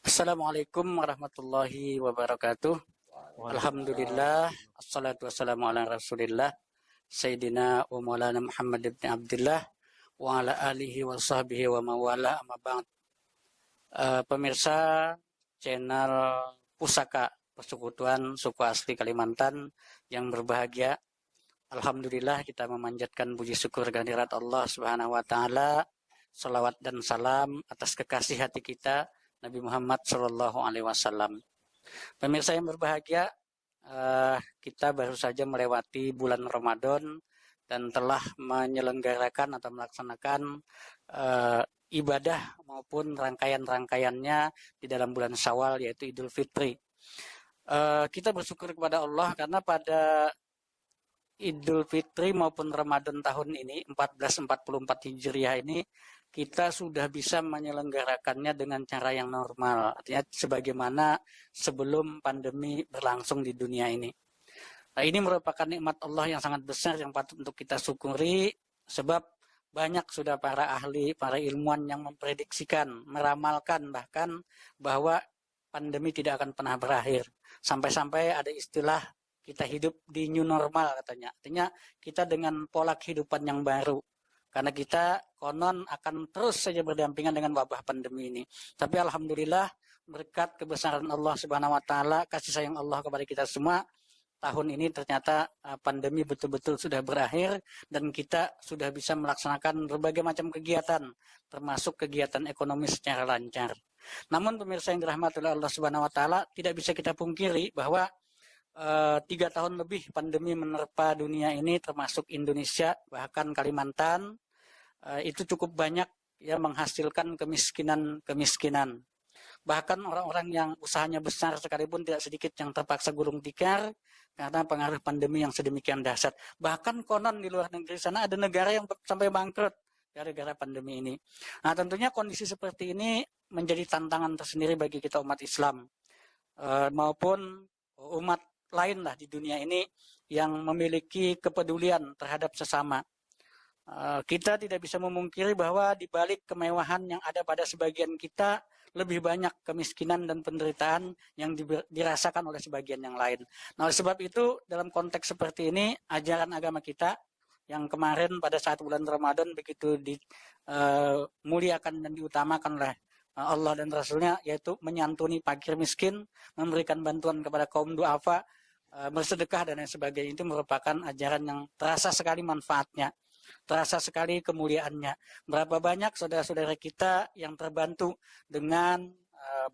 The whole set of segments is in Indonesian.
Assalamualaikum warahmatullahi wabarakatuh. Alhamdulillah, assalatu wassalamu ala rasulillah, Sayyidina wa maulana Muhammad ibn Abdullah, wa ala alihi wa sahbihi wa mawala amma ba'd. Pemirsa channel Pusaka Persekutuan Suku Asli Kalimantan yang berbahagia, Alhamdulillah kita memanjatkan puji syukur kehadirat Allah Subhanahu wa taala. Salawat dan salam atas kekasih hati kita Nabi Muhammad Shallallahu Alaihi Wasallam. Pemirsa yang berbahagia, kita baru saja melewati bulan Ramadan dan telah menyelenggarakan atau melaksanakan ibadah maupun rangkaian-rangkaiannya di dalam bulan Syawal, yaitu Idul Fitri. Kita bersyukur kepada Allah karena pada Idul Fitri maupun Ramadan tahun ini 1444 Hijriah ini kita sudah bisa menyelenggarakannya dengan cara yang normal, artinya sebagaimana sebelum pandemi berlangsung di dunia ini. Nah, ini merupakan nikmat Allah yang sangat besar yang patut untuk kita syukuri, sebab banyak sudah para ahli, para ilmuwan yang memprediksikan, meramalkan bahkan bahwa pandemi tidak akan pernah berakhir. Sampai-sampai ada istilah kita hidup di new normal katanya. Artinya kita dengan pola kehidupan yang baru. Karena kita konon akan terus saja berdampingan dengan wabah pandemi ini. Tapi alhamdulillah berkat kebesaran Allah Subhanahu wa taala, kasih sayang Allah kepada kita semua, tahun ini ternyata pandemi betul-betul sudah berakhir dan kita sudah bisa melaksanakan berbagai macam kegiatan, termasuk kegiatan ekonomi secara lancar. Namun pemirsa yang dirahmati oleh Allah Subhanahu wa taala, tidak bisa kita pungkiri bahwa 3 tahun lebih pandemi menerpa dunia ini, termasuk Indonesia, bahkan Kalimantan, itu cukup banyak ya menghasilkan kemiskinan. Bahkan orang-orang yang usahanya besar sekalipun tidak sedikit yang terpaksa gulung tikar karena pengaruh pandemi yang sedemikian dahsyat. Bahkan konon di luar negeri sana ada negara yang sampai bangkrut gara-gara pandemi ini. Nah, tentunya kondisi seperti ini menjadi tantangan tersendiri bagi kita umat Islam maupun umat lain lah di dunia ini yang memiliki kepedulian terhadap sesama. Kita tidak bisa memungkiri bahwa di balik kemewahan yang ada pada sebagian kita, lebih banyak kemiskinan dan penderitaan yang dirasakan oleh sebagian yang lain. Nah, oleh sebab itu dalam konteks seperti ini, ajaran agama kita yang kemarin pada saat bulan Ramadan begitu dimuliakan dan diutamakan oleh Allah dan Rasulnya, yaitu menyantuni fakir miskin, memberikan bantuan kepada kaum duafa, bersedekah dan lain sebagainya, itu merupakan ajaran yang terasa sekali manfaatnya, terasa sekali kemuliaannya. Berapa banyak saudara-saudara kita yang terbantu dengan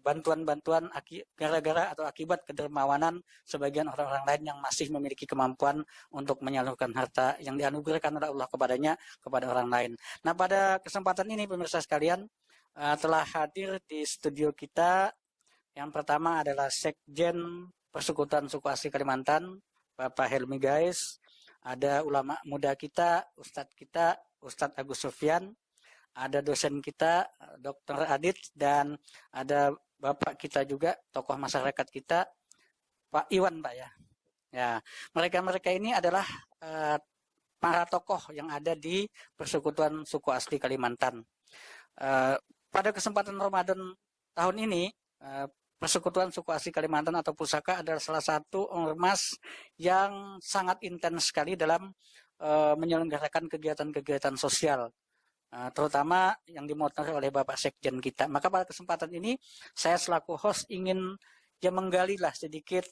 bantuan-bantuan gara-gara atau akibat kedermawanan sebagian orang-orang lain yang masih memiliki kemampuan untuk menyalurkan harta yang dianugerahkan oleh Allah kepadanya kepada orang lain. Nah, pada kesempatan ini pemirsa sekalian, telah hadir di studio kita yang pertama adalah Sekjen Persekutuan Suku Asli Kalimantan, Bapak Helmi Gais. Ada ulama muda kita, Ustadz Agus Sufyan, ada dosen kita, Dr. Adit, dan ada Bapak kita juga, tokoh masyarakat kita, Pak Iwan, Pak ya. Ya, mereka-mereka ini adalah para tokoh yang ada di Persekutuan Suku Asli Kalimantan. Pada kesempatan Ramadan tahun ini, Persekutuan Suku Asli Kalimantan atau Pusaka adalah salah satu ormas yang sangat intens sekali dalam menyelenggarakan kegiatan-kegiatan sosial, terutama yang dimotori oleh Bapak Sekjen kita. Maka pada kesempatan ini saya selaku host ingin menggali lah sedikit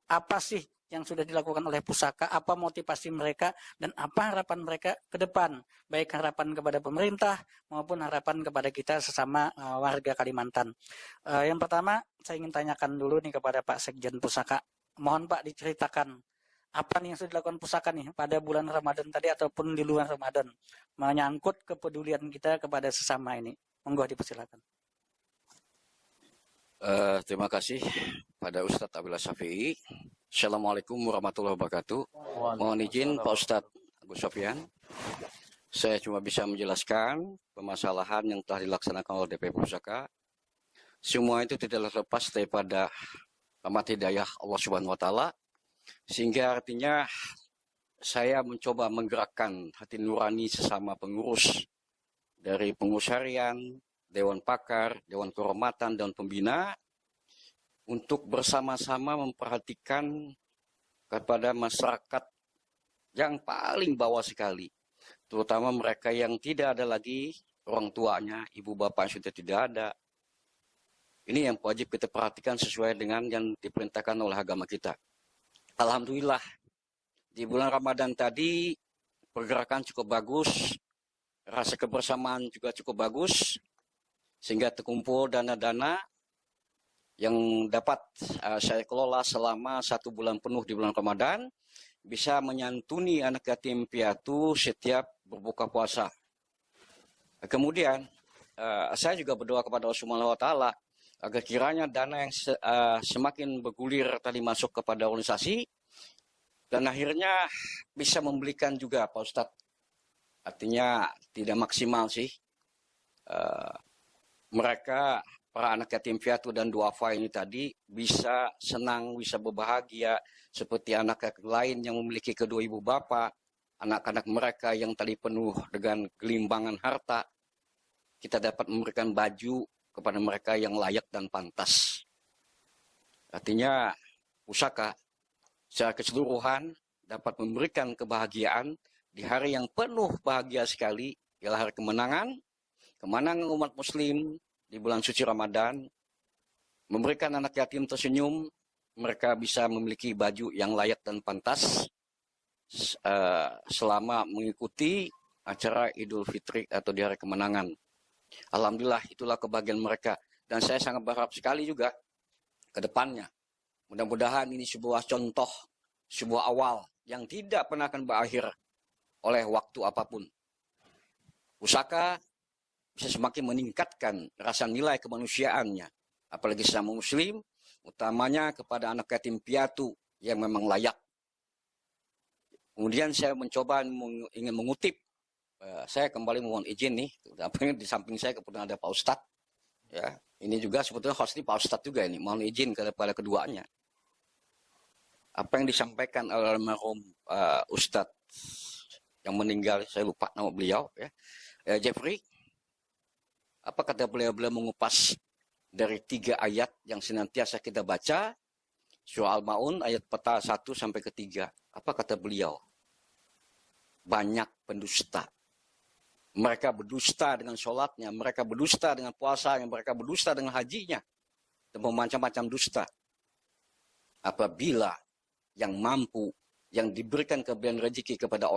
apa sih yang sudah dilakukan oleh Pusaka, apa motivasi mereka, dan apa harapan mereka ke depan, baik harapan kepada pemerintah maupun harapan kepada kita sesama warga Kalimantan. Yang pertama, saya ingin tanyakan dulu nih kepada Pak Sekjen Pusaka. Mohon Pak diceritakan apa nih yang sudah dilakukan Pusaka nih pada bulan Ramadan tadi ataupun di luar Ramadan, menyangkut kepedulian kita kepada sesama ini. Monggo dipersilakan. Terima kasih pada Ustadz Abdullah Syafi'i. Assalamualaikum warahmatullahi wabarakatuh. Mohon izin Pak Ustadz Agus Sufyan, saya cuma bisa menjelaskan permasalahan yang telah dilaksanakan oleh DP Pusaka. Semua itu tidak lepas daripada rahmat hidayah Allah Subhanahu wa taala, sehingga artinya saya mencoba menggerakkan hati nurani sesama pengurus, dari pengurus harian, Dewan Pakar, Dewan Kehormatan, Dewan Pembina untuk bersama-sama memperhatikan kepada masyarakat yang paling bawah sekali, terutama mereka yang tidak ada lagi orang tuanya, ibu bapak yang sudah tidak ada. Ini yang wajib kita perhatikan sesuai dengan yang diperintahkan oleh agama kita. Alhamdulillah, di bulan Ramadan tadi pergerakan cukup bagus, rasa kebersamaan juga cukup bagus, sehingga terkumpul dana-dana yang dapat saya kelola selama 1 bulan penuh di bulan Ramadan, bisa menyantuni anak yatim piatu setiap berbuka puasa. Kemudian saya juga berdoa kepada Allah Subhanahu wa Ta'ala agar kiranya dana yang semakin bergulir tadi masuk kepada organisasi dan akhirnya bisa membelikan juga Pak Ustadz. Artinya tidak maksimal sih. Mereka para anak yatim piatu dan duafa ini tadi bisa senang, bisa berbahagia seperti anak lain yang memiliki kedua ibu bapak, anak-anak mereka yang tadi penuh dengan gelimbangan harta. Kita dapat memberikan baju kepada mereka yang layak dan pantas. Artinya pusaka secara keseluruhan dapat memberikan kebahagiaan di hari yang penuh bahagia sekali, ialah hari kemenangan umat muslim di bulan suci Ramadan, memberikan anak yatim tersenyum, mereka bisa memiliki baju yang layak dan pantas selama mengikuti acara Idul Fitri atau di hari kemenangan. Alhamdulillah, itulah kebahagiaan mereka. Dan saya sangat berharap sekali juga ke depannya. Mudah-mudahan ini sebuah contoh, sebuah awal yang tidak pernah akan berakhir oleh waktu apapun. Pusaka bisa semakin meningkatkan rasa nilai kemanusiaannya, apalagi sesama muslim, utamanya kepada anak yatim piatu yang memang layak. Kemudian saya mencoba ingin mengutip, saya kembali mohon izin nih, di samping saya kemudian ada Pak Ustadz, ya, ini juga sebetulnya host ini Pak Ustadz juga ini, mohon izin kepada keduanya. Apa yang disampaikan oleh almarhum Ustadz yang meninggal, saya lupa nama beliau, ya, Jeffrey. Apa kata beliau mengupas dari 3 ayat yang senantiasa kita baca, surah Al-Ma'un ayat 1 sampai ke 3. Apa kata beliau? Banyak pendusta. Mereka berdusta dengan sholatnya, mereka berdusta dengan puasanya, mereka berdusta dengan hajinya, dan macam-macam dusta. Apabila yang mampu, yang diberikan kelebihan rezeki kepada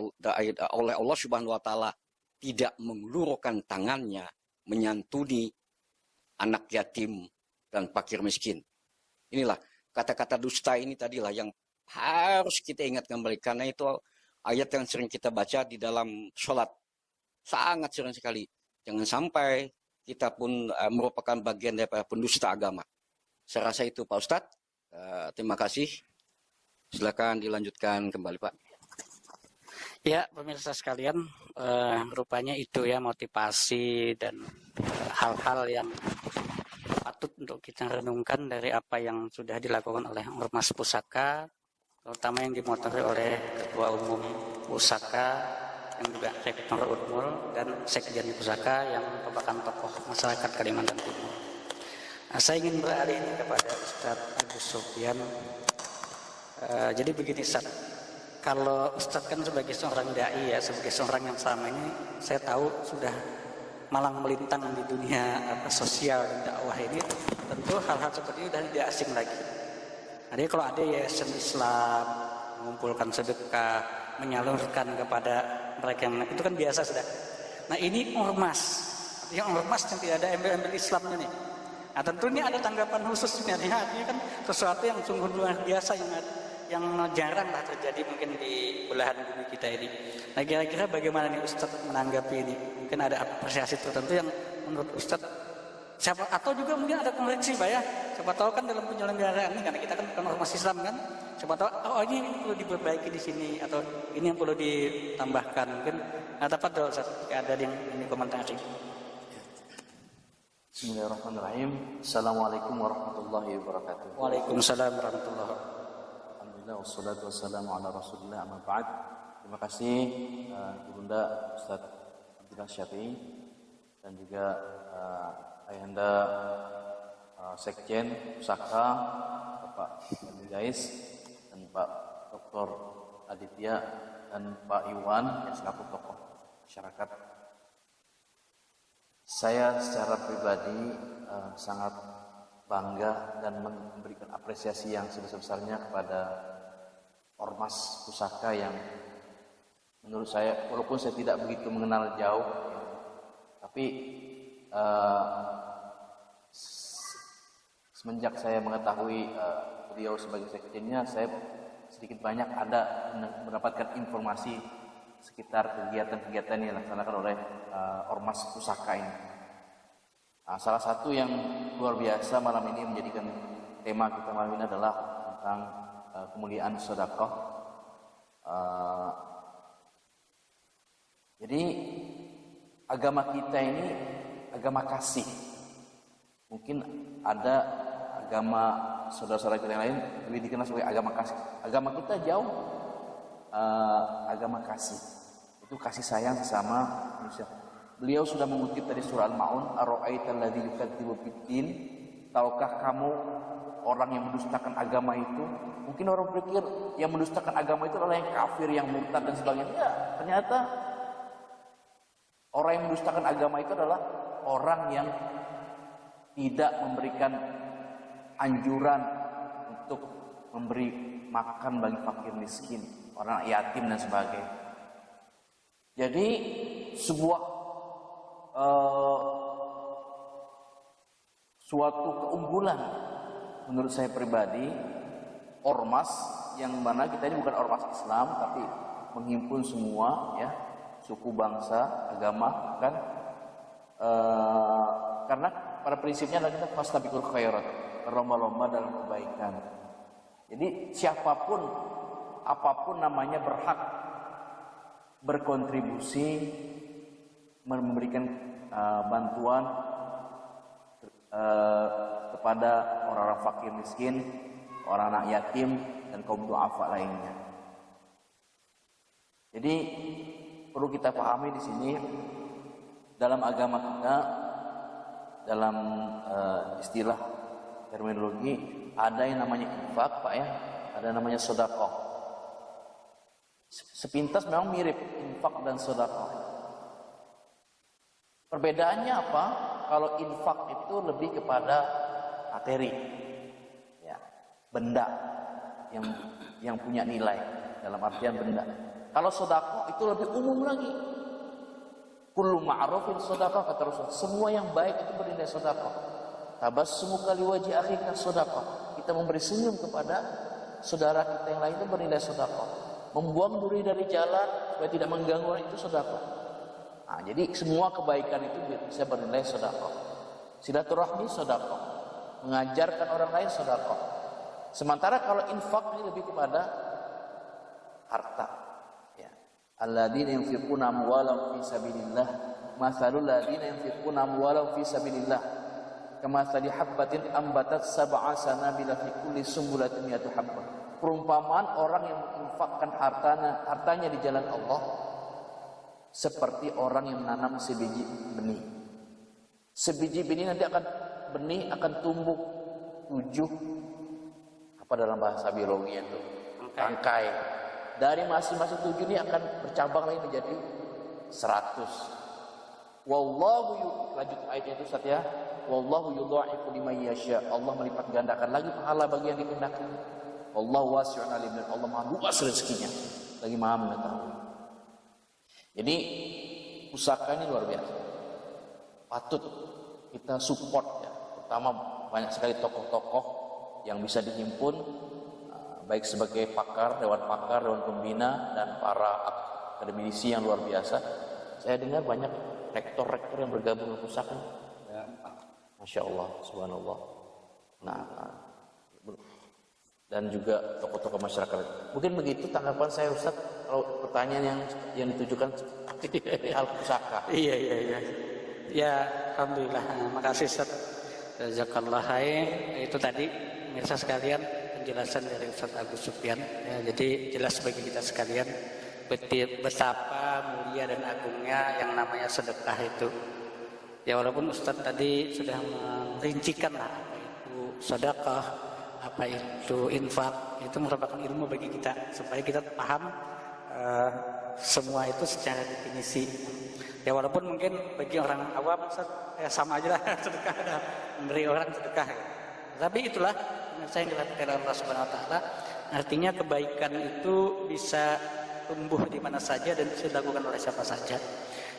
oleh Allah Subhanahu wa Ta'ala tidak mengulurkan tangannya menyantuni anak yatim dan fakir miskin. Inilah kata-kata dusta ini tadilah yang harus kita ingat kembali, karena itu ayat yang sering kita baca di dalam sholat, sangat sering sekali. Jangan sampai kita pun merupakan bagian daripada pendusta agama. Saya rasa itu Pak Ustadz. Terima kasih. Silakan dilanjutkan kembali Pak. Ya, pemirsa sekalian, rupanya itu ya motivasi dan hal-hal yang patut untuk kita renungkan dari apa yang sudah dilakukan oleh Ormas Pusaka, terutama yang dimotori oleh Ketua Umum Pusaka, yang juga Rektor Unmul dan Sekjen Pusaka yang merupakan tokoh masyarakat Kalimantan Timur. Nah, saya ingin beralih ini kepada Ustadz Agus Sofyan. Jadi begini Ustadz, kalau Ustadz kan sebagai seorang dai ya, sebagai seorang yang selama ini saya tahu sudah malang melintang di dunia sosial dan dakwah ini, tentu hal-hal seperti ini sudah tidak asing lagi. Jadi kalau ada yayasan Islam mengumpulkan sedekah, menyalurkan kepada mereka yang itu kan biasa sudah. Nah ini ormas, artinya ormas yang tidak ada embel-embel Islamnya nih. Nah tentu ini ada tanggapan khusus ini, artinya kan sesuatu yang sungguh luar biasa yang jarang lah terjadi mungkin di belahan bumi kita ini. Nah kira-kira bagaimana nih Ustadz menanggapi ini? Mungkin ada apresiasi tertentu yang menurut Ustadz, siapa atau juga mungkin ada koreksi Pak ya. Siapa tahu kan dalam penyelenggaraan ini, karena kita kan bukan ormas Islam kan, siapa tahu oh ini perlu diperbaiki di sini atau ini yang perlu ditambahkan mungkin. Nah tepat dong Ustadz, ada yang ini komentari. Bismillahirrahmanirrahim. Assalamualaikum warahmatullahi wabarakatuh. Waalaikumsalam warahmatullahi wabarakatuh. Wassalatu wassalamu ala rasulillah amma ba'd. Terima kasih Ibunda Ustadz Abdullah Syafi'i dan juga Ayahanda Sekjen Pusaka Bapak Abdul Gais dan Pak Dr. Aditya dan Pak Iwan yang selaku tokoh masyarakat. Saya secara pribadi sangat bangga dan memberikan apresiasi yang sebesar-besarnya kepada Ormas Pusaka yang menurut saya, walaupun saya tidak begitu mengenal jauh, ya, tapi semenjak saya mengetahui beliau sebagai sekjennya, saya sedikit banyak ada mendapatkan informasi sekitar kegiatan-kegiatan yang dilaksanakan oleh Ormas Pusaka ini. Salah satu yang luar biasa malam ini menjadikan tema kita malam ini adalah tentang kemuliaan sedekah. Jadi agama kita ini agama kasih. Mungkin ada agama saudara-saudara kita yang lain lebih dikenal sebagai agama kasih. Agama kita jauh agama kasih. Itu kasih sayang sesama manusia. Beliau sudah mengutip dari surah Al-Maun, "Ara'aital ladzi yukadzibu biddin?" Tahukah kamu orang yang mendustakan agama itu? Mungkin orang berpikir yang mendustakan agama itu adalah yang kafir, yang murtad dan sebagainya. Ya, ternyata orang yang mendustakan agama itu adalah orang yang tidak memberikan anjuran untuk memberi makan bagi fakir miskin, orang yatim dan sebagainya. Jadi sebuah suatu keunggulan menurut saya pribadi ormas yang mana kita ini bukan ormas Islam tapi menghimpun semua ya suku, bangsa, agama kan karena pada prinsipnya adalah kita fastabiqul khairat, berlomba-lomba dalam kebaikan. Jadi siapapun apapun namanya berhak berkontribusi memberikan bantuan kepada orang-orang fakir miskin, orang anak yatim dan kaum duafa lainnya. Jadi perlu kita pahami di sini dalam agama kita, dalam istilah terminologi ada yang namanya infak, Pak ya, ada namanya sedekah. Sepintas memang mirip infak dan sedekah. Perbedaannya apa? Kalau infak itu lebih kepada materi, ya, benda yang punya nilai dalam artian benda. Kalau sedekah itu lebih umum lagi. Kullu ma'rufin sedekah kata Rasul. Semua yang baik itu bernilai sedekah. Tabassumuka liwajhi akhika sedekah. Kita memberi senyum kepada saudara kita yang lain itu bernilai sedekah. Membuang duri dari jalan supaya tidak mengganggu orang itu sedekah. Nah, jadi semua kebaikan itu bisa bernilai sedekah. Silaturahmi sedekah. Mengajarkan orang lain sedekah. Sementara kalau infak ini lebih kepada harta. Ya. Alladzina yunfiquna amwalahum fi sabilillah, mathalul ladzina yunfiquna amwalahum fi sabilillah, kamathali habbatin ambatat sab'a sanabila fi kulli sumbulatin mi'atu habbah. Perumpamaan orang yang menginfakkan hartanya di jalan Allah seperti orang yang menanam sebiji benih. Sebiji benih nanti akan tumbuh 7 apa dalam bahasa biologi itu rangkai. Dari masing-masing 7 ini akan bercabang lagi menjadi 100. Wallahu lanjut ayatnya itu Ustaz ya. Wallahu yudha'ifu liman yasha. Allah melipat gandakan lagi pahala bagi yang dikehendaki. Wallahu wasi'un alim. Allah Maha luas rezekinya, lagi Maha mengetahui. Jadi pusaka ini luar biasa. Patut kita support ya. Pertama banyak sekali tokoh-tokoh yang bisa dihimpun baik sebagai pakar, dewan pembina dan para akademisi yang luar biasa. Saya dengar banyak rektor-rektor yang bergabung dengan pusaka. Ya, Masya Allah, subhanallah. Nah, dan juga tokoh-tokoh masyarakat. Mungkin begitu tanggapan saya Ustaz kalau pertanyaan yang ditujukan hal pusaka. Iya. Ya, alhamdulillah. Makasih Ustaz. Jazakallah khair. Itu tadi pemirsa sekalian penjelasan dari Ustaz Agus Sufyan. Ya, jadi jelas bagi kita sekalian betapa mulia dan agungnya yang namanya sedekah itu. Ya walaupun Ustadz tadi sudah merincikan lah apa itu sedekah, apa itu infak, itu merupakan ilmu bagi kita supaya kita paham semua itu secara definisi. Ya walaupun mungkin bagi orang awam ya sama aja lah sedekah, memberi orang sedekah. Tapi itulah saya yang dilakukan Allah Subhanahu Wa Taala. Artinya kebaikan itu bisa tumbuh di mana saja dan bisa dilakukan oleh siapa saja.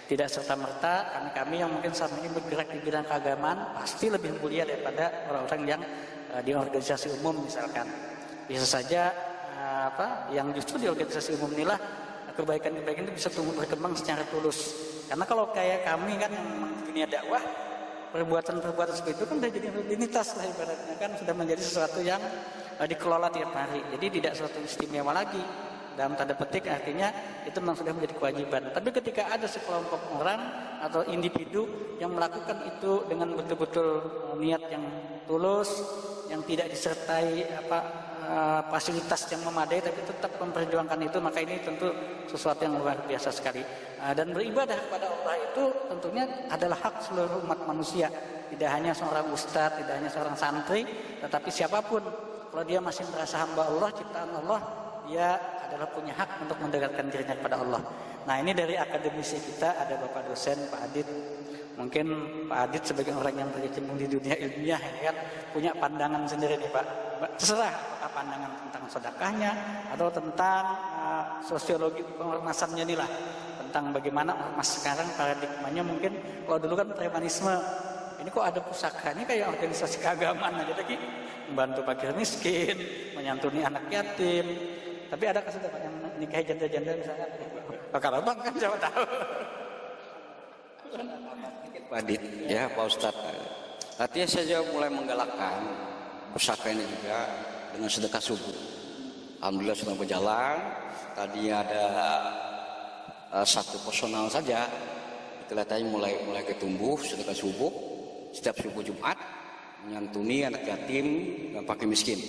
Tidak serta-merta kami yang mungkin selama ini bergerak di bidang keagamaan pasti lebih mulia daripada orang-orang yang di organisasi umum misalkan. Bisa saja yang justru di organisasi umum inilah kebaikan-kebaikan itu bisa tumbuh berkembang secara tulus. Karena kalau kayak kami kan yang dunia dakwah, perbuatan-perbuatan seperti itu kan sudah jadi rutinitas lah ibaratnya, kan sudah menjadi sesuatu yang dikelola tiap hari. Jadi tidak sesuatu istimewa lagi. Dalam tanda petik artinya itu memang sudah menjadi kewajiban. Tapi ketika ada sekelompok orang atau individu yang melakukan itu dengan betul-betul niat yang tulus, yang tidak disertai fasilitas yang memadai, tapi tetap memperjuangkan itu, maka ini tentu sesuatu yang luar biasa sekali. Dan beribadah kepada Allah itu tentunya adalah hak seluruh umat manusia. Tidak hanya seorang ustadz, tidak hanya seorang santri, tetapi siapapun. Kalau dia masih merasa hamba Allah, ciptaan Allah, dia adalah punya hak untuk mendekatkan dirinya kepada Allah. Nah ini dari akademisi kita ada Bapak dosen Pak Adit. Mungkin Pak Adit sebagai orang yang berkecimpung di dunia ilmiah ini kan punya pandangan sendiri nih Pak. Terserah apakah pandangan tentang sedekahnya atau tentang sosiologi pengormasannya nih lah, tentang bagaimana ormas sekarang paradigmanya. Mungkin kalau dulu kan premanisme, ini kok ada pusaka, ini kayak organisasi keagamaan aja lagi, membantu fakir miskin, menyantuni anak yatim. Tapi ada kasus yang nikahi janda-janda misalnya. Kalau bang kan siapa tahu. Pak Adit, ya Pak Ustadz. Artinya saya mulai menggalakkan pusaka ini juga dengan sedekah subuh. Alhamdulillah sudah berjalan. Tadi ada satu personal saja. Kelihatannya mulai ketumbuh sedekah subuh. Setiap subuh Jumat menyantuni anak yatim dan fakir miskin.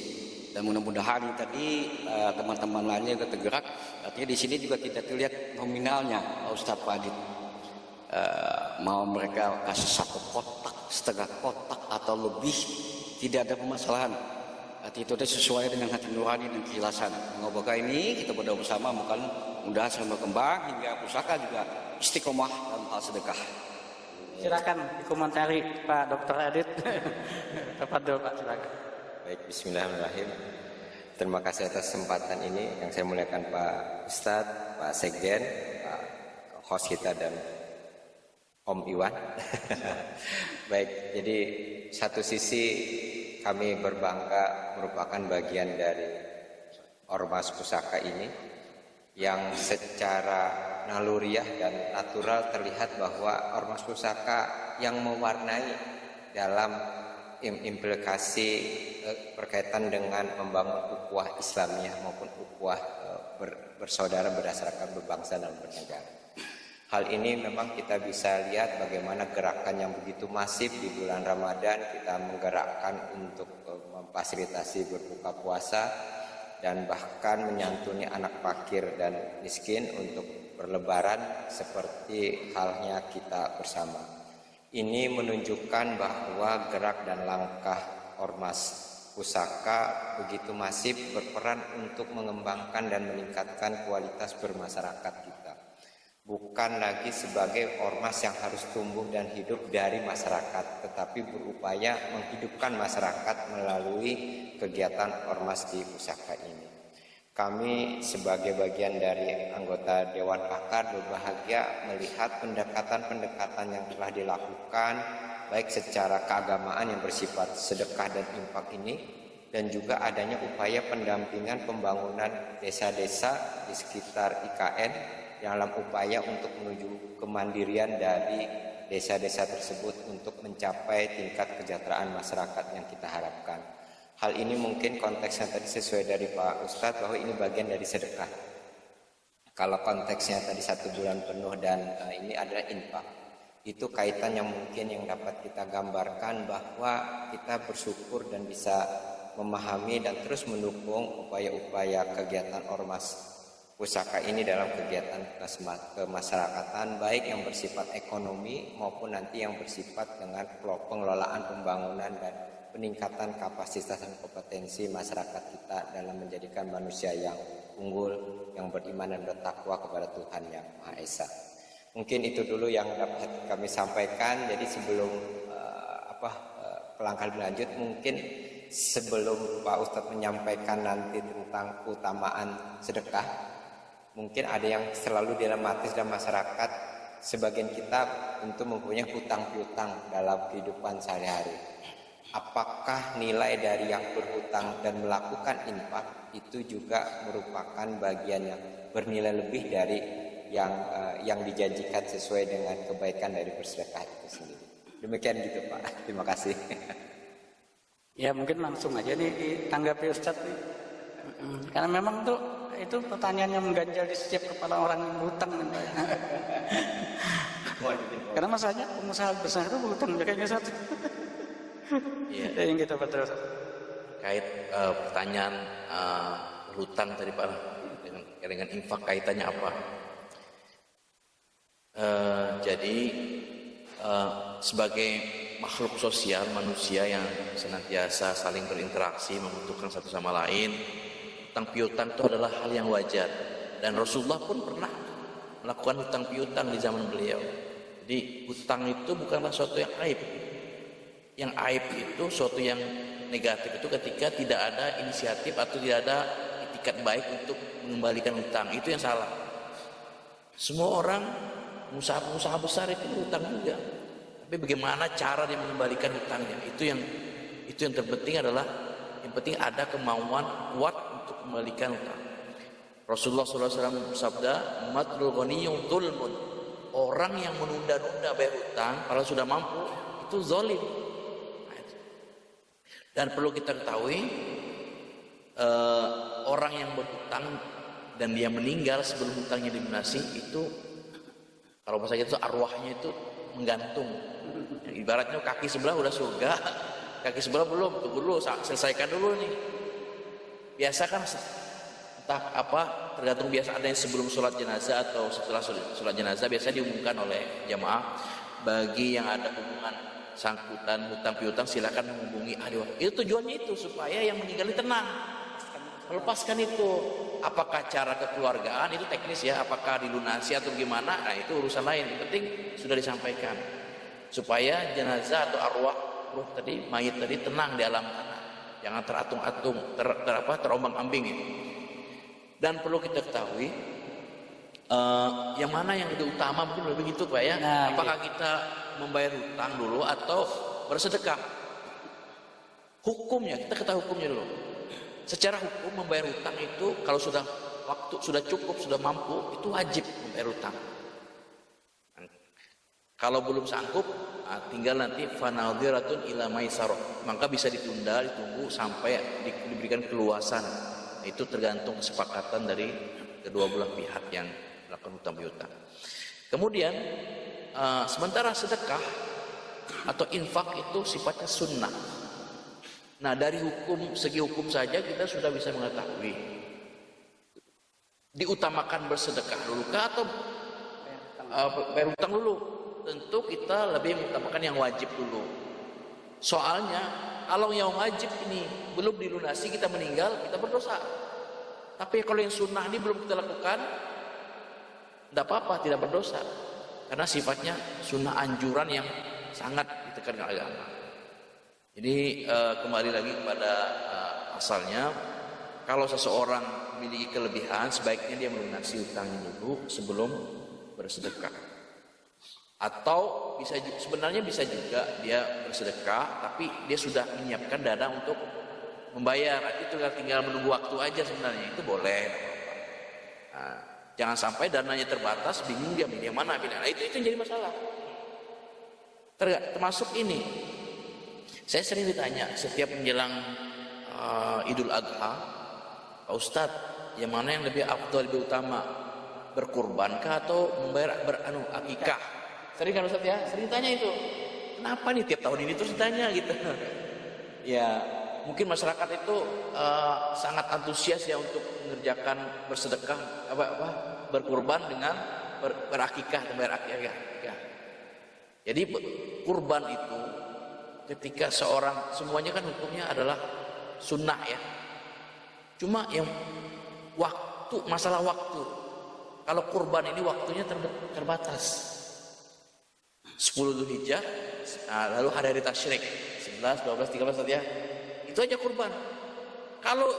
Dan mudah-mudahan tadi teman-teman lainnya juga tergerak. Artinya di sini juga tidak terlihat nominalnya, Pak Ustadz Pak Adit. Mau mereka kasih 1 kotak, setengah kotak atau lebih, tidak ada permasalahan. Arti itu sesuai dengan hati nurani dan keikhlasan. Semoga ini kita berdoa bersama, mudah-mudahan selalu berkembang hingga pusaka juga istiqomah dalam hal sedekah. Silakan dikomentari Pak Dr. Adit. Tafadhol Pak, silakan. Baik, bismillahirrahmanirrahim. Terima kasih atas kesempatan ini yang saya muliakan Pak Ustadz, Pak Sekjen, Pak host kita dan Om Iwan. Baik, jadi satu sisi kami berbangga merupakan bagian dari Ormas Pusaka ini yang secara naluriah dan natural terlihat bahwa Ormas Pusaka yang mewarnai dalam implikasi berkaitan dengan membangun ukhuwah Islamiyah maupun ukhuwah bersaudara berdasarkan berbangsa dan bernegara. Hal ini memang kita bisa lihat bagaimana gerakan yang begitu masif di bulan Ramadan, kita menggerakkan untuk memfasilitasi berbuka puasa dan bahkan menyantuni anak fakir dan miskin untuk berlebaran seperti halnya kita bersama. Ini menunjukkan bahwa gerak dan langkah Ormas Pusaka begitu masif berperan untuk mengembangkan dan meningkatkan kualitas bermasyarakat kita. Bukan lagi sebagai ormas yang harus tumbuh dan hidup dari masyarakat, tetapi berupaya menghidupkan masyarakat melalui kegiatan ormas di Pusaka ini. Kami sebagai bagian dari anggota Dewan Pakar berbahagia melihat pendekatan-pendekatan yang telah dilakukan, baik secara keagamaan yang bersifat sedekah dan infak ini, dan juga adanya upaya pendampingan pembangunan desa-desa di sekitar IKN dalam upaya untuk menuju kemandirian dari desa-desa tersebut untuk mencapai tingkat kesejahteraan masyarakat yang kita harapkan. Hal ini mungkin konteksnya tadi sesuai dari Pak Ustadz bahwa ini bagian dari sedekah. Kalau konteksnya tadi 1 bulan penuh dan ini adalah infak, itu kaitan yang mungkin yang dapat kita gambarkan bahwa kita bersyukur dan bisa memahami dan terus mendukung upaya-upaya kegiatan Ormas pusaka ini dalam kegiatan kemasyarakatan, baik yang bersifat ekonomi maupun nanti yang bersifat dengan pengelolaan pembangunan dan peningkatan kapasitas dan kompetensi masyarakat kita dalam menjadikan manusia yang unggul, yang beriman dan bertakwa kepada Tuhan Yang Maha Esa. Mungkin itu dulu yang dapat kami sampaikan. Jadi sebelum langkah lebih lanjut, mungkin sebelum Pak Ustadz menyampaikan nanti tentang keutamaan sedekah, mungkin ada yang selalu dilematis dalam masyarakat. Sebagian kita tentu mempunyai hutang piutang dalam kehidupan sehari-hari. Apakah nilai dari yang berhutang dan melakukan infak itu juga merupakan bagian yang bernilai lebih dari yang dijanjikan sesuai dengan kebaikan dari bersedekah itu sendiri? Demikian gitu Pak. Terima kasih. Ya mungkin langsung aja nih ditanggapi Ustadz nih. Karena memang itu pertanyaan yang mengganjal di setiap kepala orang yang berhutang. Karena masalahnya pengusaha besar itu berhutang kayaknya satu. Iya. Yang kita betul. Kait pertanyaan berhutang tadi Pak, dengan infak kaitannya apa? Jadi sebagai makhluk sosial, manusia yang senantiasa saling berinteraksi, membutuhkan satu sama lain, hutang piutang itu adalah hal yang wajar. Dan Rasulullah pun pernah melakukan hutang piutang di zaman beliau. Jadi hutang itu bukanlah suatu yang aib. Yang aib itu suatu yang negatif itu ketika tidak ada inisiatif atau tidak ada itikat baik untuk mengembalikan hutang. Itu yang salah. Semua orang pengusaha besar itu hutang juga. Tapi bagaimana cara dia mengembalikan hutangnya? Itu yang terpenting adalah yang penting ada kemauan kuat untuk mengembalikan hutang. Rasulullah SAW bersabda, "Matlul ghaniyyu dzulmun." Orang yang menunda-nunda bayar hutang kalau sudah mampu itu zalim. Dan perlu kita ketahui, orang yang berhutang dan dia meninggal sebelum hutangnya dilunasi itu, kalau bahasa itu arwahnya itu menggantung. Ibaratnya kaki sebelah udah surga, kaki sebelah belum, tunggu dulu, selesaikan dulu nih. Biasa kan entah apa, tergantung biasa ada yang sebelum sholat jenazah atau setelah sholat jenazah, biasa diumumkan oleh jamaah, bagi yang ada hubungan sangkutan hutang piutang silakan menghubungi ahli waris. Itu tujuannya itu supaya yang meninggal tenang, melepaskan itu. Apakah cara kekeluargaan itu teknis ya, apakah dilunasi atau gimana, nah itu urusan lain. Yang penting sudah disampaikan supaya jenazah atau arwah ruh tadi, mayit tadi tenang di alam tanah, jangan teratung-atung, terombang-ambing itu. Dan perlu kita ketahui yang mana yang lebih utama, mungkin lebih gitu Pak ya. Nah, apakah kita membayar hutang dulu atau bersedekah? Hukumnya, kita ketahui hukumnya dulu. Secara hukum membayar hutang itu kalau sudah waktu sudah cukup, sudah mampu, itu wajib membayar hutang. Kalau belum sanggup, tinggal nanti fanadhiratun ila maisarah, maka bisa ditunda, ditunggu sampai diberikan keluasan. Itu tergantung kesepakatan dari kedua belah pihak yang melakukan hutang piutang. Kemudian sementara sedekah atau infak itu sifatnya sunnah. Nah dari segi hukum saja kita sudah bisa mengetahui diutamakan bersedekah dulu atau bayar hutang dulu. Tentu kita lebih mengutamakan yang wajib dulu. Soalnya kalau yang wajib ini belum dilunasi, kita meninggal, kita berdosa. Tapi kalau yang sunnah ini belum kita lakukan, tidak apa-apa, tidak berdosa. Karena sifatnya sunnah anjuran yang sangat ditekankan agama. Jadi kembali lagi kepada asalnya, kalau seseorang memiliki kelebihan, sebaiknya dia melunasi hutangnya dulu sebelum bersedekah. Atau sebenarnya bisa juga dia bersedekah, tapi dia sudah menyiapkan dana untuk membayar. Itu tinggal menunggu waktu aja sebenarnya, itu boleh. Nah, jangan sampai dananya terbatas, bingung dia milih yang mana. Nah, itu yang jadi masalah. Termasuk ini, saya sering ditanya setiap menjelang Idul Adha, Pak Ustadz, yang mana yang lebih afdal, lebih utama, berkurbankah atau membayar akikah? Sering kan Ustadz ya, sering tanya itu. Kenapa nih tiap tahun ini terus ditanya gitu? Ya mungkin masyarakat itu sangat antusias ya untuk mengerjakan bersedekah, berkurban dengan berakikah dan berakikah. Ya. Jadi kurban itu ketika seorang, semuanya kan hukumnya adalah sunnah ya. Cuma yang waktu, masalah waktu. Kalau kurban ini waktunya terbatas. 10 Dzulhijjah, lalu hari tasyrik 11, 12, 13 ya. Itu aja kurban. Kalau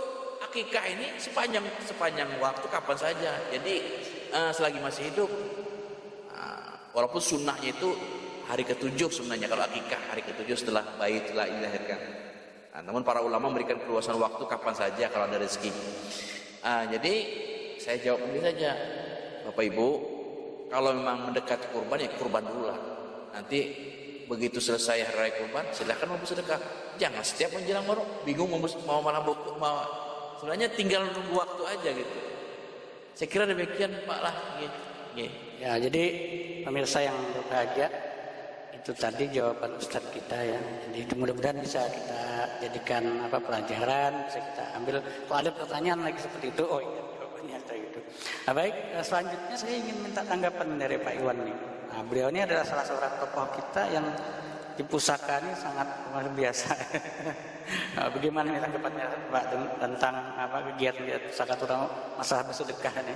akikah ini sepanjang waktu kapan saja. Jadi selagi masih hidup, walaupun sunnahnya itu hari ke-7 sebenarnya kalau akikah hari ke-7 setelah bayi telah dilahirkan. Namun para ulama memberikan keluasan waktu kapan saja kalau ada rezeki. Jadi saya jawab begini saja, Bapak Ibu, kalau memang mendekati kurban ya kurban dulu lah. Nanti begitu selesai hari raya kurban, silahkan mau bersedekah. Jangan setiap menjelang bingung mau malah mau. Sebenarnya tinggal nunggu waktu aja gitu. Saya kira demikian Pak lah. Gitu. Ya, jadi pemirsa yang berbahagia, itu tadi jawaban Ustadz kita ya. Jadi mudah-mudahan bisa kita jadikan pelajaran, bisa kita ambil. Kalau ada pertanyaan lagi seperti itu, oh iya jawabannya kayak gitu. Nah, baik, selanjutnya saya ingin minta tanggapan dari Pak Iwan nih. Nah, beliau ini adalah salah seorang tokoh kita yang di pusaka ini sangat luar biasa. Nah, bagaimana nih tanggapannya Pak tentang kegiatan pusaka terutama masalah bersedekah ini?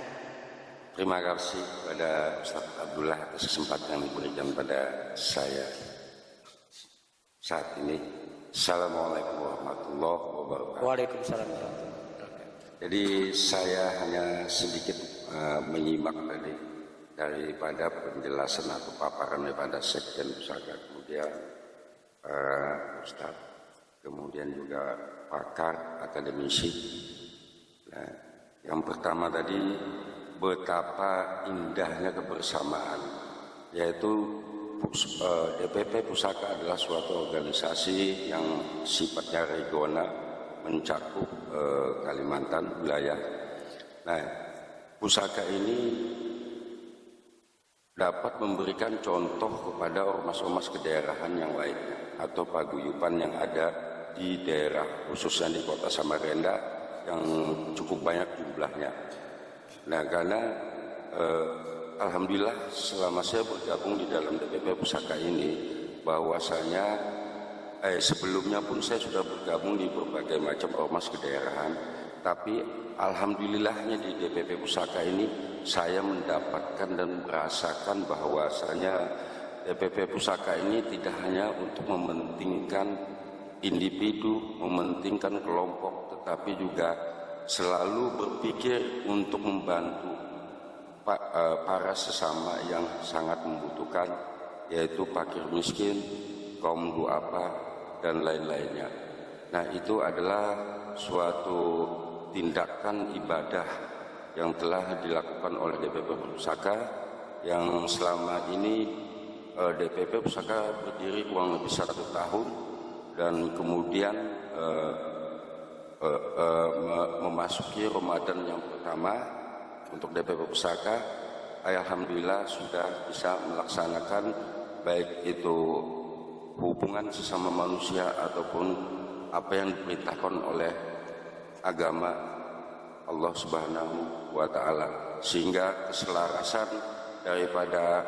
Terima kasih kepada Ustaz Abdullah atas kesempatan yang diberikan pada saya saat ini. Assalamualaikum warahmatullahi wabarakatuh. Waalaikumsalam. Jadi saya hanya sedikit menyimak tadi daripada penjelasan atau paparan daripada Sekjen Pusaka, kemudian Ustaz, kemudian juga pakar akademisi. Nah, yang pertama tadi betapa indahnya kebersamaan, yaitu DPP Pusaka adalah suatu organisasi yang sifatnya regional, mencakup Kalimantan wilayah. Nah, Pusaka ini dapat memberikan contoh kepada ormas-ormas kedaerahan yang lainnya atau paguyuban yang ada di daerah, khususnya di kota Samarinda yang cukup banyak jumlahnya. Nah, karena alhamdulillah selama saya bergabung di dalam DPP Pusaka ini, bahwasanya sebelumnya pun saya sudah bergabung di berbagai macam ormas kedaerahan, tapi alhamdulillahnya di DPP Pusaka ini saya mendapatkan dan merasakan bahwasanya DPP Pusaka ini tidak hanya untuk mementingkan individu, mementingkan kelompok, tetapi juga selalu berpikir untuk membantu para sesama yang sangat membutuhkan, yaitu fakir miskin, kaum duafa, dan lain-lainnya. Nah, itu adalah suatu tindakan ibadah yang telah dilakukan oleh DPP Pusaka, yang selama ini DPP Pusaka berdiri kurang lebih 1 tahun, dan kemudian memasuki Ramadan yang pertama untuk DPP Pusaka. Alhamdulillah sudah bisa melaksanakan baik itu hubungan sesama manusia ataupun apa yang diperintahkan oleh agama Allah Subhanahu wa Ta'ala, sehingga keselarasan daripada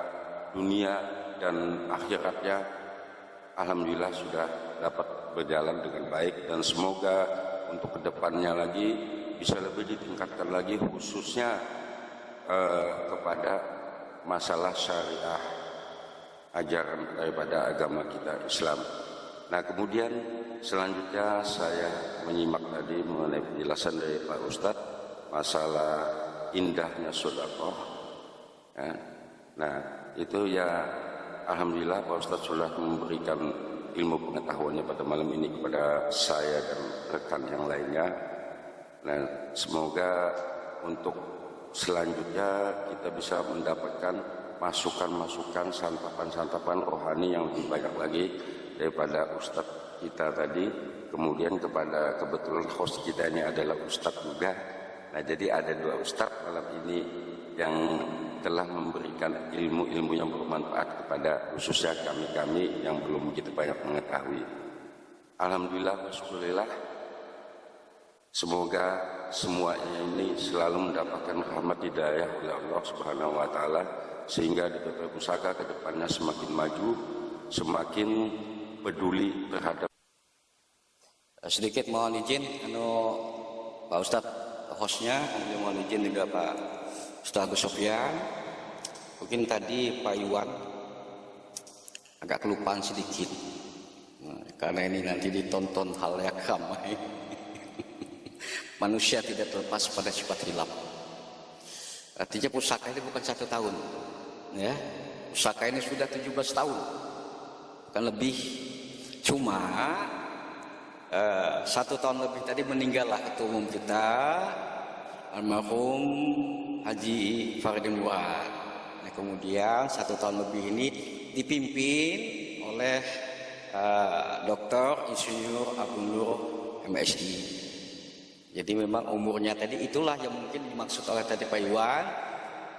dunia dan akhiratnya alhamdulillah sudah dapat berjalan dengan baik, dan semoga untuk kedepannya lagi bisa lebih ditingkatkan lagi, khususnya kepada masalah syariah, ajaran daripada agama kita Islam. Nah, kemudian selanjutnya saya menyimak tadi mengenai penjelasan dari Pak Ustadz masalah indahnya sedekah. Ya. Nah, itu ya alhamdulillah Pak Ustadz sudah memberikan ilmu pengetahuannya pada malam ini kepada saya dan rekan yang lainnya. Nah, semoga untuk selanjutnya kita bisa mendapatkan masukan-masukan, santapan-santapan rohani yang lebih banyak lagi daripada Ustadz kita tadi. Kemudian kepada, kebetulan host kita ini adalah Ustadz juga. Nah, jadi ada 2 Ustadz malam ini yang telah memberikan ilmu-ilmu yang bermanfaat kepada khususnya kami-kami yang belum begitu banyak mengetahui. Alhamdulillah, syukurillah. Semoga semuanya ini selalu mendapatkan rahmat hidayah oleh Allah Subhanahu wa taala sehingga DPP Pusaka ke depannya semakin maju, semakin peduli terhadap. Sedikit mohon izin Pak Ustadz hostnya, kemudian mohon izin juga Pak Ustadz Agus Sofyan. Mungkin tadi Pak Iwan agak kelupaan sedikit, karena ini nanti ditonton halayak ramai. Manusia tidak terlepas pada sifat hilaf. Artinya pusaka ini bukan 1 tahun, ya. Pusaka ini sudah 17 tahun, bukan lebih. Cuma 1 tahun lebih tadi meninggallah ketua umum kita, almarhum Haji Faridin Murad. Nah, kemudian 1 tahun lebih ini dipimpin oleh Dr. Insinyur Abu Nur MSI. Jadi memang umurnya tadi itulah yang mungkin dimaksud oleh tadi Pak Iwan.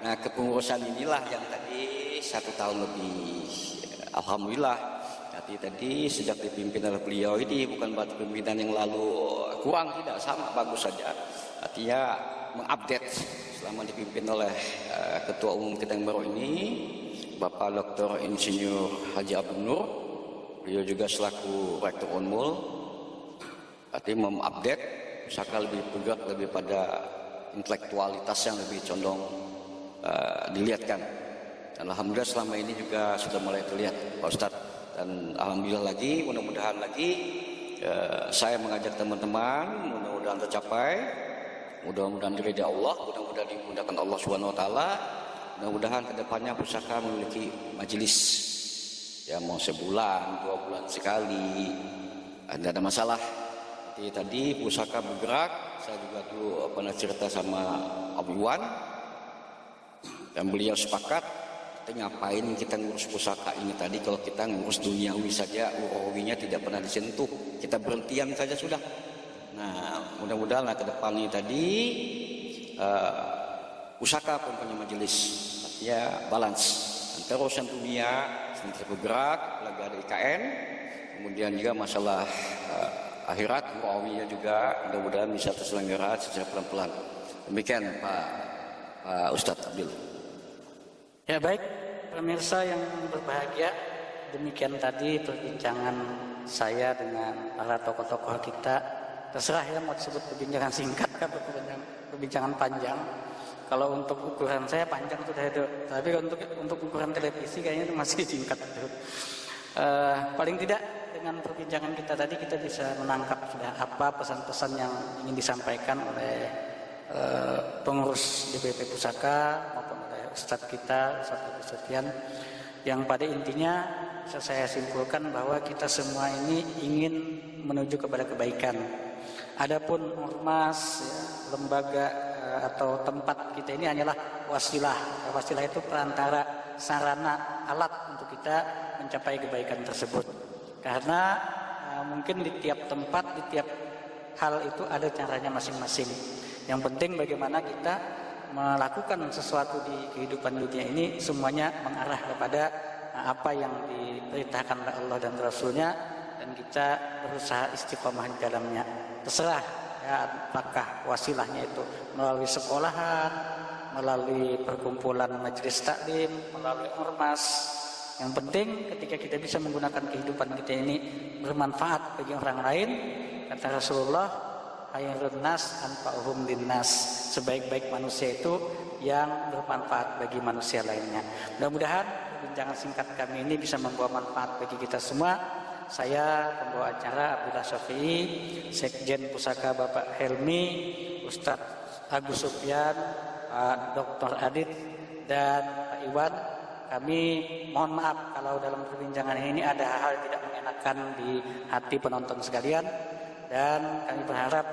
Nah, kepengurusan inilah yang tadi 1 tahun lebih. Alhamdulillah. Tadi sejak dipimpin oleh beliau ini bukan berarti pimpinan yang lalu kurang, tidak, sama, bagus saja. Artinya mengupdate selama dipimpin oleh ketua umum kita yang baru ini, Bapak Dr. Insinyur Haji Abdul Nur. Beliau juga selaku Rektor Unmul. Artinya mengupdate pusaka lebih bergerak lebih pada intelektualitas yang lebih condong dilihatkan. Dan alhamdulillah selama ini juga sudah mulai terlihat Pak Ustadz. Dan alhamdulillah lagi, mudah-mudahan lagi saya mengajak teman-teman, mudah-mudahan tercapai, mudah-mudahan diridai Allah, mudah-mudahan dimudahkan Allah Subhanahu wa taala. Mudah-mudahan kedepannya pusaka memiliki majelis, ya mau sebulan, 2 bulan sekali, tidak ada masalah. Tadi pusaka bergerak, saya juga dulu pernah cerita sama Abu Iwan, dan beliau sepakat, ngapain kita ngurus pusaka ini tadi kalau kita ngurus duniawi saja, ukhrawinya tidak pernah disentuh, kita berhentian saja sudah. Nah, mudah-mudahan ke depan ini tadi pusaka pun punya majelis, artinya balance antara urusan dunia sedikit bergerak, lagi ada IKN, kemudian juga masalah akhirat, ukhrawinya juga mudah-mudahan bisa terselenggara secara pelan-pelan. Demikian Pak Ustadz Abdul. Ya baik, pemirsa yang berbahagia, demikian tadi perbincangan saya dengan para tokoh-tokoh kita. Terserah ya mau disebut perbincangan singkat atau perbincangan panjang. Kalau untuk ukuran saya panjang sudah itu, tapi untuk ukuran televisi kayaknya itu masih singkat itu. Paling tidak dengan perbincangan kita tadi kita bisa menangkap sudah apa pesan-pesan yang ingin disampaikan oleh pengurus DPP Pusaka maupun oleh Ustadz kita, Ustadz Agus Sofyan, yang pada intinya bisa saya simpulkan bahwa kita semua ini ingin menuju kepada kebaikan. Adapun ormas, ya, lembaga atau tempat kita ini hanyalah wasilah. Wasilah itu perantara, sarana, alat untuk kita mencapai kebaikan tersebut. Karena mungkin di tiap tempat, di tiap hal itu ada caranya masing-masing. Yang penting bagaimana kita melakukan sesuatu di kehidupan dunia ini semuanya mengarah kepada apa yang diperintahkan oleh Allah dan Rasulnya, dan kita berusaha istiqomah di dalamnya. Terserah ya, apakah wasilahnya itu melalui sekolahan, melalui perkumpulan majelis taklim, melalui ormas. Yang penting ketika kita bisa menggunakan kehidupan kita ini bermanfaat bagi orang lain, kata Rasulullah, khairun nas anfa'uhum linnas, sebaik-baik manusia itu yang bermanfaat bagi manusia lainnya. Mudah-mudahan perbincangan singkat kami ini bisa membawa manfaat bagi kita semua. Saya pembawa acara Abdullah Syafi'i, Sekjen Pusaka Bapak Helmi, Ustadz Agus Sofyan, Pak Dr. Adit, dan Pak Iwan. Kami mohon maaf kalau dalam perbincangan ini ada hal-hal yang tidak mengenakan di hati penonton sekalian, dan kami berharap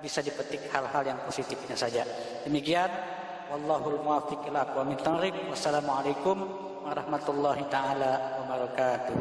bisa dipetik hal-hal yang positifnya saja. Demikian, wallahul muwaffiq ila aqwamit thoriq. Wassalamualaikum warahmatullahi taala wabarakatuh.